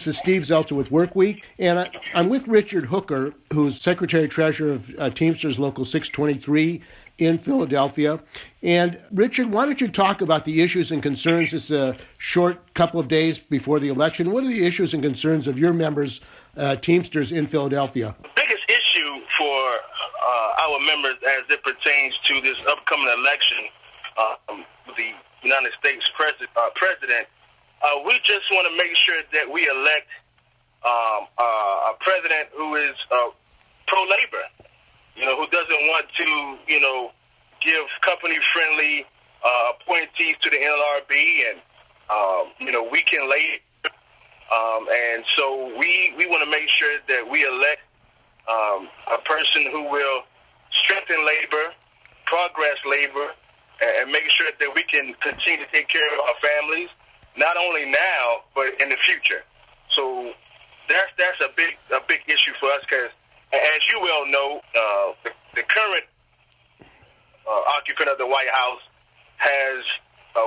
This is Steve Zeltzer with WorkWeek, and I'm with Richard Hooker, who's Secretary-Treasurer of Teamsters Local 623 in Philadelphia. And Richard, why don't you talk about the issues and concerns? It's a short couple of days before the election. What are the issues and concerns of your members, Teamsters in Philadelphia? The biggest issue for our members as it pertains to this upcoming election, the United States president, we just want to make sure that we elect a president who is pro-labor, who doesn't want to, give company-friendly appointees to the NLRB and, weaken labor. And so we want to make sure that we elect a person who will strengthen labor, progress labor, and make sure that we can continue to take care of our families, not only now, but in the future. So that's a big issue for us because, as you well know, the current occupant of the White House has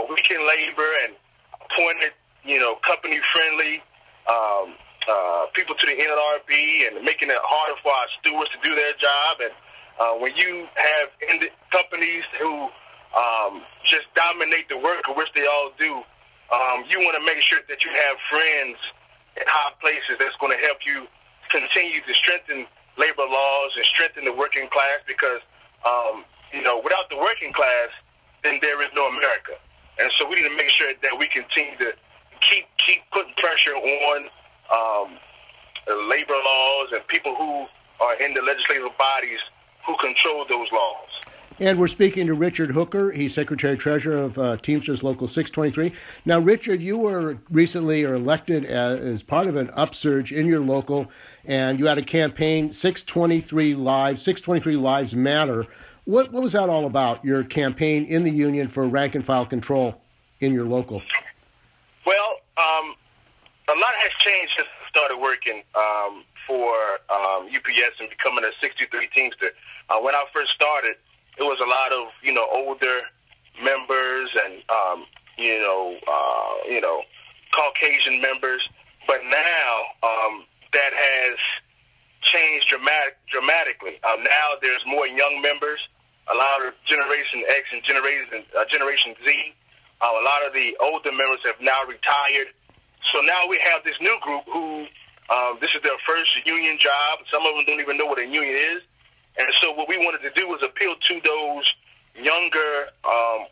weakened labor and appointed, company-friendly people to the NLRB and making it harder for our stewards to do their job. And when you have companies who just dominate the work, which they all do, you want to make sure that you have friends in high places that's going to help you continue to strengthen labor laws and strengthen the working class because, without the working class, then there is no America. And so we need to make sure that we continue to keep putting pressure on labor laws and people who are in the legislative bodies who control those laws. And we're speaking to Richard Hooker. He's Secretary-Treasurer of Teamsters Local 623. Now, Richard, you were recently elected as part of an upsurge in your local, and you had a campaign, 623 Lives Matter. What was that all about, your campaign in the union for rank-and-file control in your local? Well, a lot has changed since I started working for UPS and becoming a 63 Teamster. When I first started, it was a lot of, older members and, Caucasian members. But now that has changed dramatically. Now there's more young members, a lot of Generation X and Generation Z. A lot of the older members have now retired. So now we have this new group who this is their first union job. Some of them don't even know what a union is. And so what we wanted to do was appeal to those younger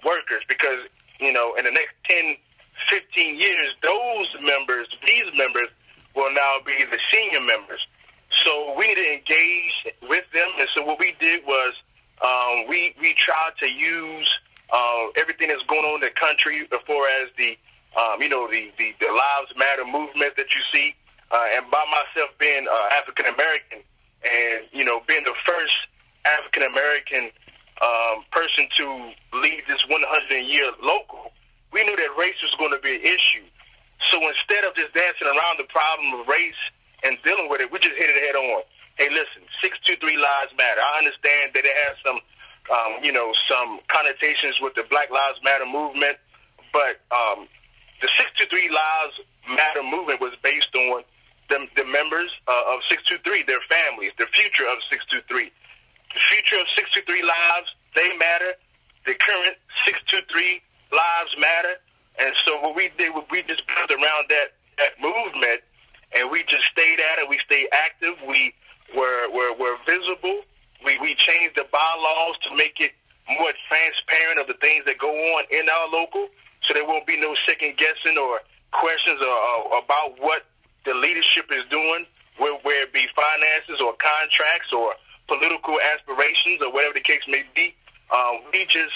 workers because, in the next 10, 15 years, these members will now be the senior members. So we need to engage with them. And so what we did was we tried to use everything that's going on in the country as far as the Lives Matter movement that you see. And by myself being African-American, and, being the first African-American person to lead this 100-year local, we knew that race was going to be an issue. So instead of just dancing around the problem of race and dealing with it, we just hit it head on. Hey, listen, 623 Lives Matter. I understand that it has some, some connotations with the Black Lives Matter movement, but the 623 Lives Matter movement was based on the members of 623, their families, the future of 623. The future of 623 lives, they matter. The current 623 lives matter. And so what we did was we just built around that movement, and we just stayed at it. We stayed active. We were visible. We changed the bylaws to make it more transparent of the things that go on in our local, so there won't be no second guessing or questions about what the leadership is doing, where it be finances or contracts or political aspirations or whatever the case may be. We just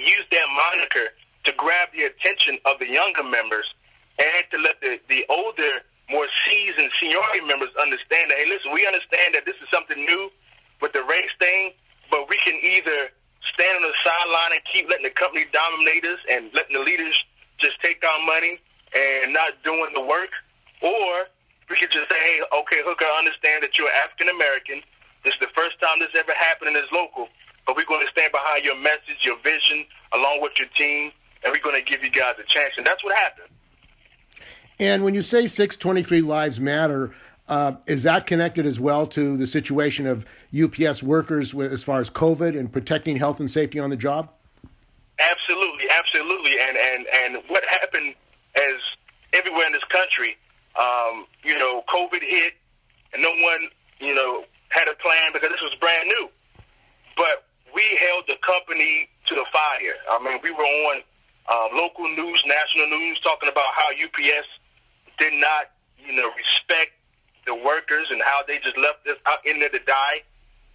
use that moniker to grab the attention of the younger members and to let the older, more seasoned seniority members understand that, hey, listen, we understand that this is something new with the race thing, but we can either stand on the sideline and keep letting the company dominate us and letting the leaders just take our money and not doing the work, or we could just say, hey, okay, Hooker, I understand that you're African-American. This is the first time this ever happened in this local, but we're going to stand behind your message, your vision, along with your team, and we're going to give you guys a chance. And that's what happened. And when you say 623 Lives Matter, is that connected as well to the situation of UPS workers as far as COVID and protecting health and safety on the job? Absolutely, absolutely. And what happened as everywhere in this country, COVID hit, and no one, had a plan because this was brand new. But we held the company to the fire. I mean, we were on local news, national news, talking about how UPS did not, respect the workers and how they just left us out in there to die.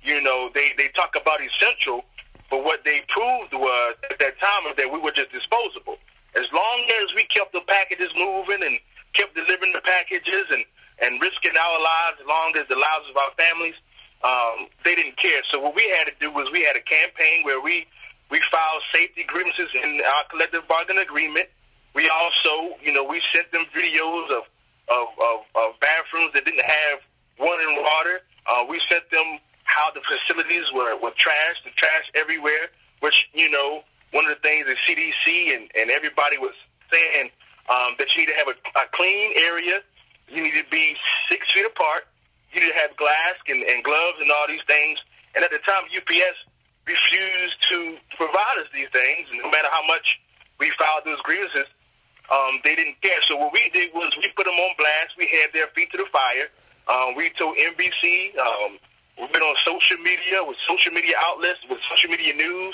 They talk about essential, but what they proved was at that time is that we were just disposable. As long as we kept the packages moving and kept delivering the packages and risking our lives as long as the lives of our families, they didn't care. So what we had to do was we had a campaign where we filed safety grievances in our collective bargaining agreement. We also, we sent them videos of bathrooms that didn't have running water. We sent them how the facilities were trashed, the trash everywhere, which, one of the things that CDC and everybody was saying that you need to have a clean area. You need to be 6 feet apart. You need to have glass and gloves and all these things. And at the time, UPS refused to provide us these things. And no matter how much we filed those grievances, they didn't care. So what we did was we put them on blast. We had their feet to the fire. We told NBC. We've been on social media with social media outlets, with social media news,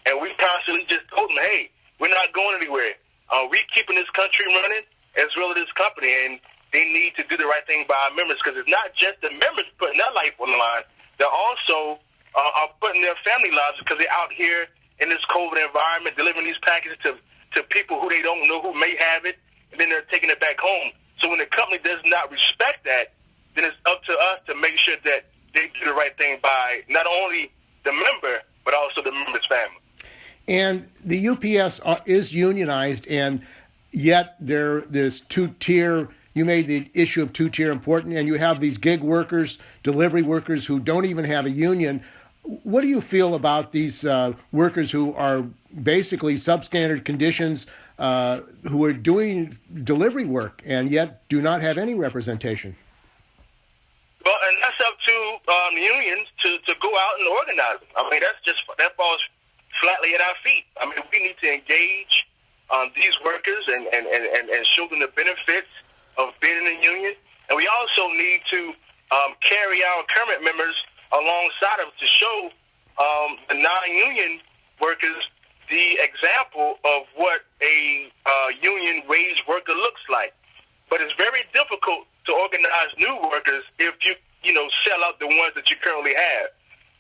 and we constantly just told them, hey, we're not going anywhere. We're keeping this country running as well as this company, and they need to do the right thing by our members, because it's not just the members putting their life on the line. They're also are putting their family lives, because they're out here in this COVID environment delivering these packages to people who they don't know who may have it, and then they're taking it back home. So when the company does not respect that, then it's up to us to make sure that they do the right thing by not only the member, but also the member's family. And the UPS is unionized, and yet there's two-tier. You made the issue of two-tier important, and you have these gig workers, delivery workers who don't even have a union. What do you feel about these workers who are basically substandard conditions, who are doing delivery work and yet do not have any representation? Well, and that's up to the unions to go out and organize them. I mean, that falls flatly at our feet. I mean, we need to engage these workers and show them the benefits of being in a union. And we also need to carry our current members alongside of to show the non-union workers the example of what a union wage worker looks like. But it's very difficult to organize new workers if you sell out the ones that you currently have.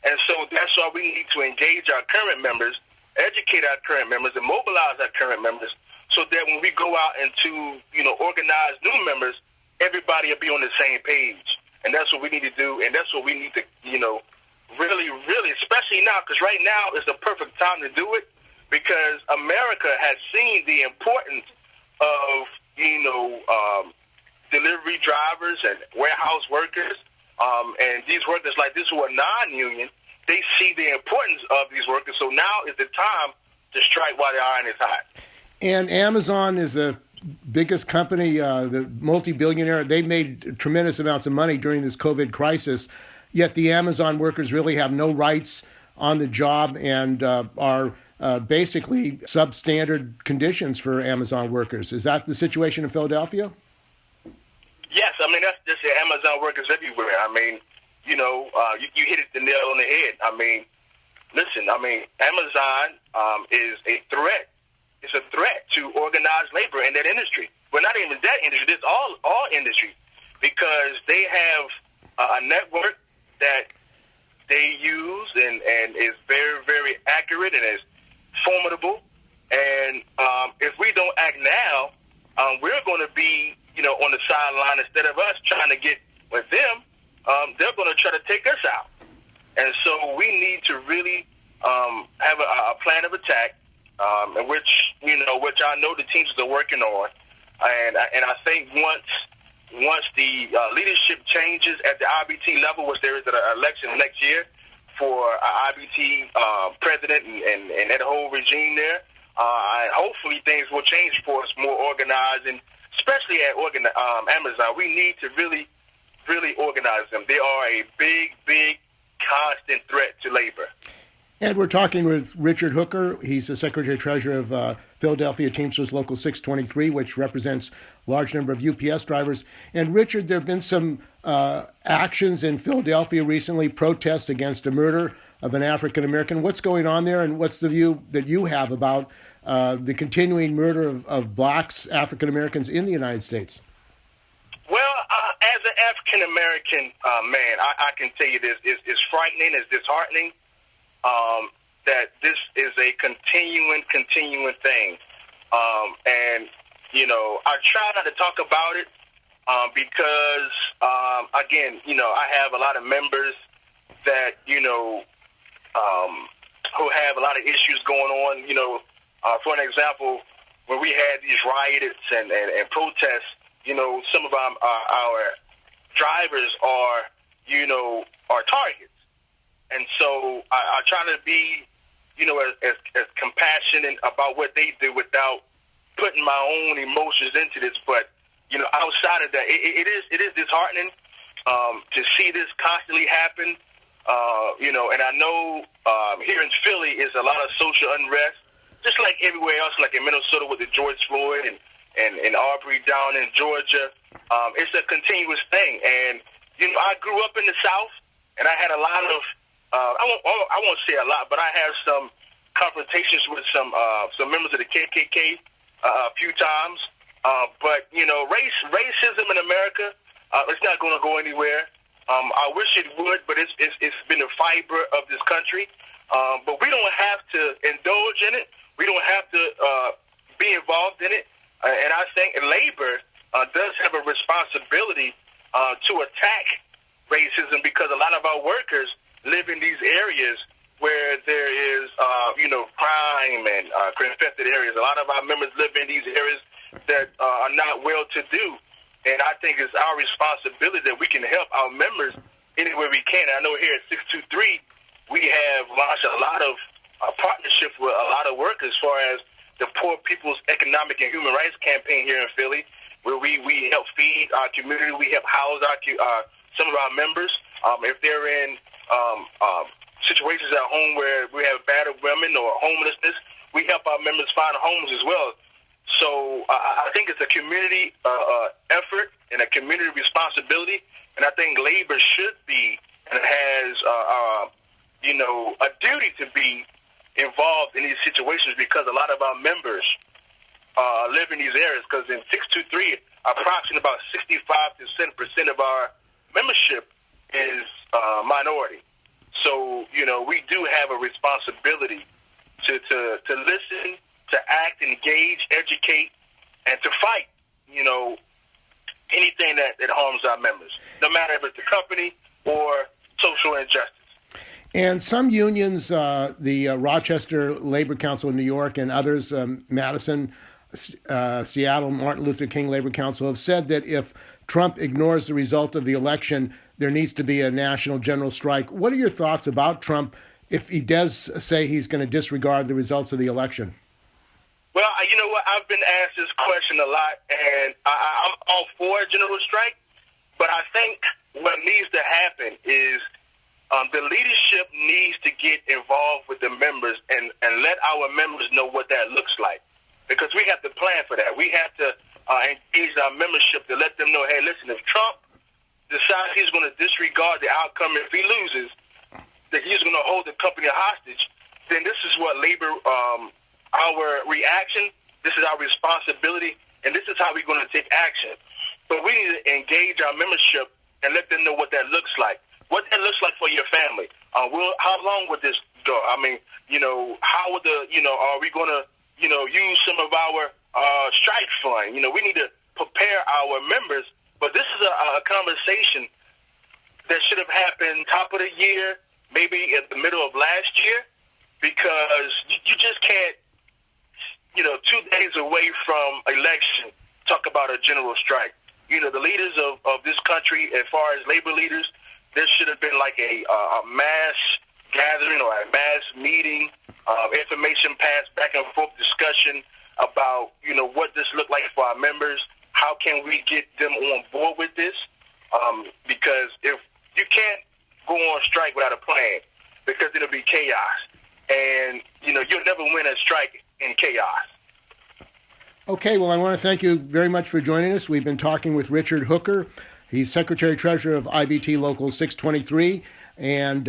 And so that's why we need to engage our current members, educate our current members, and mobilize our current members, so that when we go out and to organize new members, everybody will be on the same page. And that's what we need to do, and that's what we need to really, really, especially now, because right now is the perfect time to do it, because America has seen the importance of delivery drivers and warehouse workers, and these workers like this who are non-union. They see the importance of these workers, so now is the time to strike while the iron is hot. And Amazon is the biggest company, the multi-billionaire. They made tremendous amounts of money during this COVID crisis, yet the Amazon workers really have no rights on the job and are basically substandard conditions for Amazon workers. Is that the situation in Philadelphia? Yes, I mean, that's just the Amazon workers everywhere. I mean, you hit it the nail on the head. I mean, listen, Amazon is a threat. It's a threat to organized labor in that industry. Well, not even that industry. It's all industry, because they have a network that they use and is very, very accurate and is formidable. And if we don't act now, we're going to be, on the sideline. Instead of us trying to get with them, they're going to try to take us out. And so we need to really have a plan of attack, which I know the teams are working on. And I think once the leadership changes at the IBT level, which there is an election next year for IBT president and that whole regime there, hopefully things will change for us, more organized and especially at Amazon, we need to really organize them. They are a big, constant threat to labor. And we're talking with Richard Hooker. He's the Secretary-Treasurer of Philadelphia Teamsters Local 623, which represents a large number of UPS drivers. And Richard, there have been some actions in Philadelphia recently, protests against a murder of an African-American. What's going on there, and what's the view that you have about the continuing murder of blacks, African-Americans in the United States? Well, as an African-American man, I can tell you this. It's frightening, it's disheartening. That this is a continuing thing. And, I try not to talk about it because, again, I have a lot of members that, who have a lot of issues going on. For an example, when we had these riots and protests, some of our drivers are targets. And so I try to be, as compassionate about what they do without putting my own emotions into this. But, outside of that, it is disheartening to see this constantly happen. And I know here in Philly is a lot of social unrest, just like everywhere else, like in Minnesota with the George Floyd and Aubrey down in Georgia. It's a continuous thing. And, I grew up in the South, and I had a lot of I won't say a lot, but I have some confrontations with some members of the KKK a few times. But racism in America, it's not going to go anywhere. I wish it would, but it's been the fiber of this country. But we don't have to indulge in it. We don't have to be involved in it. And I think labor does have a responsibility to attack racism, because a lot of our workers live in these areas where there is, crime and infested areas. A lot of our members live in these areas that are not well-to-do. And I think it's our responsibility that we can help our members any way we can. And I know here at 623, we have launched a lot of partnerships with a lot of workers as far as the Poor People's Economic and Human Rights Campaign here in Philly, where we help feed our community. We help house some of our members. If they're in situations at home where we have battered women or homelessness, we help our members find homes as well. So I think it's a community effort and a community responsibility, and I think labor should be and has a duty to be involved in these situations, because a lot of our members live in these areas. Because in 623, approximately about 65 to 70% of our membership is minority. So, we do have a responsibility to listen, to act, engage, educate, and to fight, anything that harms our members, no matter if it's the company or social injustice. And some unions, the Rochester Labor Council in New York and others, Madison, Seattle, Martin Luther King Labor Council, have said that if Trump ignores the result of the election, there needs to be a national general strike. What are your thoughts about Trump if he does say he's going to disregard the results of the election? Well, you know what? I've been asked this question a lot, and I'm all for a general strike. But I think what needs to happen is the leadership needs to get involved with the members and let our members know what that looks like. Because we have to plan for that. We have to engage our membership to let them know, hey, listen, if Trump decides he's going to disregard the outcome, if he loses, that he's going to hold the company hostage, then this is what labor, our reaction, this is our responsibility, and this is how we're going to take action. But we need to engage our membership and let them know what that looks like. What that looks like for your family. How long would this go? I mean, how would are we going to, use some of our strike fund? We need to prepare our members. But this is a conversation that should have happened top of the year, maybe at the middle of last year, because you just can't, 2 days away from election, talk about a general strike. The leaders of this country, as far as labor leaders, there should have been like a mass gathering or a mass meeting, information passed back and forth discussion about, what this looked like for our members. how can we get them on board with this? Because if you can't go on strike without a plan, because it'll be chaos. And, you'll never win a strike in chaos. Okay, well, I want to thank you very much for joining us. We've been talking with Richard Hooker. He's Secretary-Treasurer of IBT Local 623, and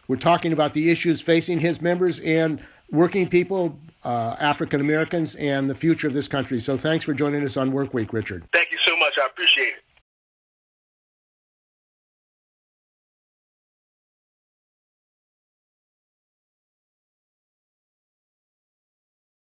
we're talking about the issues facing his members and working people, African Americans, and the future of this country. So thanks for joining us on WorkWeek, Richard. Thank you so much. I appreciate it.